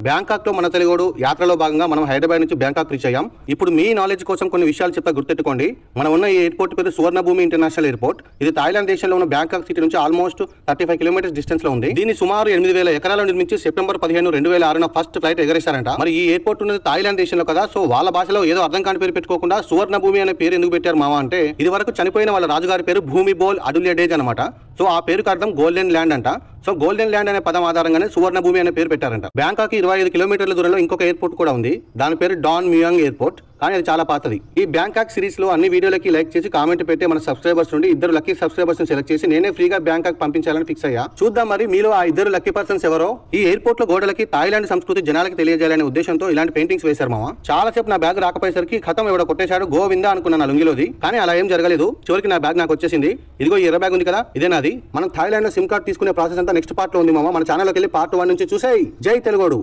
Bangkok లో మన తెలుగుడు యాత్రలో భాగంగా మనం హైదరాబాద్ నుంచి బ్యాంకాక్ రీచ్ అయ్యాం. ఇప్పుడు మీ నాలెడ్జ్ కోసం కొన్ని విషయాలు చెప్తా, గుర్తెట్టుకోండి. మనం ఉన్న ఈ ఎయిర్పోర్ట్ పేరు సువర్ణభూమి ఇంటర్నేషనల్ ఎయిర్పోర్ట్. ఇది థాయిలాండ్ దేశంలో ఉన్న బ్యాంకాక్ సిటీ నుంచి ఆల్మోస్ట్ 35 కిలోమీటర్స్ డిస్టెన్స్ లో ఉంది. దీన్ని సుమారు 8,000 ఎకరాల నిర్మించి సెప్టెంబర్ 15, 2006 ఫస్ట్ ఫ్లైట్ ఎగరేశారంట. మరి ఈ ఎయిర్పోర్ట్ ఉన్నది థాయిలాండ్ దేశంలో కదా, సో వాళ్ళ భాషలో ఏదో అర్థం కాని పేరు పెట్టుకోకుండా సువర్ణభూమి అనే పేరు ఎందుకు పెట్టారు మామ అంటే, ఇది వరకు చనిపోయిన వాళ్ళ రాజుగారి పేరు భూమిబోల్ అడుల్యడేజ్ అనమాట. సో ఆ పేరుకు అర్థం గోల్డెన్ ల్యాండ్ అంట. సో గోల్డెన్ ల్యాండ్ అనే పదం ఆధారంగానే సువర్ణభూమి అనే పేరు పెట్టారంట. బ్యాంకాక్ 25 కిలోమీటర్ల దూరంలో ఇంకొక ఎయిర్పోర్ట్ కూడా ఉంది. దాని పేరు డాన్ మియాంగ్ ఎయిర్పోర్ట్, కానీ అది చాలా పాతది. ఈ బ్యాంకాక్ సిరీస్ లో అన్ని వీడియోలకి లైక్ చేసి కామెంట్ పెట్టి మన సబ్స్క్రైబర్స్ నుండి 2 లక్కీ సబ్స్క్రైబర్స్ సెలెక్ట్ చేసి నేనే ఫ్రీగా బ్యాంకాక్ పంపించాలని ఫిక్స్ అయ్యా. చూద్దాం మరి మీలో ఆ 2 లక్కీ పర్సన్స్ ఎవరో. ఈ ఎయిర్పోర్ట్ లో గోడలకి థాయిలాండ్ సంస్కృతి జనాలకి తెలియజేయాలనే ఉద్దేశంతో ఇలాంటి పెయింటింగ్స్ వేశారు మామ. చాలా సేపు నా బ్యాగ్ రాకపోయేసరికి ఖతం ఎవడో కొట్టేశాడు గోవిందా అనుకున్న నా లుంగిలోది, కానీ అలా ఏం జరగలేదు. చివరికి నా బ్యాగ్ నాకు వచ్చేసింది. ఇదిగో ఈ ఎర్ర బ్యాగ్ ఉంది కదా, ఇదే నాది. మనం థాయిలాండ్ లో సిమ్ కార్డ్ తీసుకునే ప్రాసెస్ అంతా నెక్స్ట్ పార్ట్ లో ఉంది మామ. మన ఛానల్లోకి వెళ్ళి పార్ట్ 1 నుంచి చూసేయి. జై తెలుగోడు.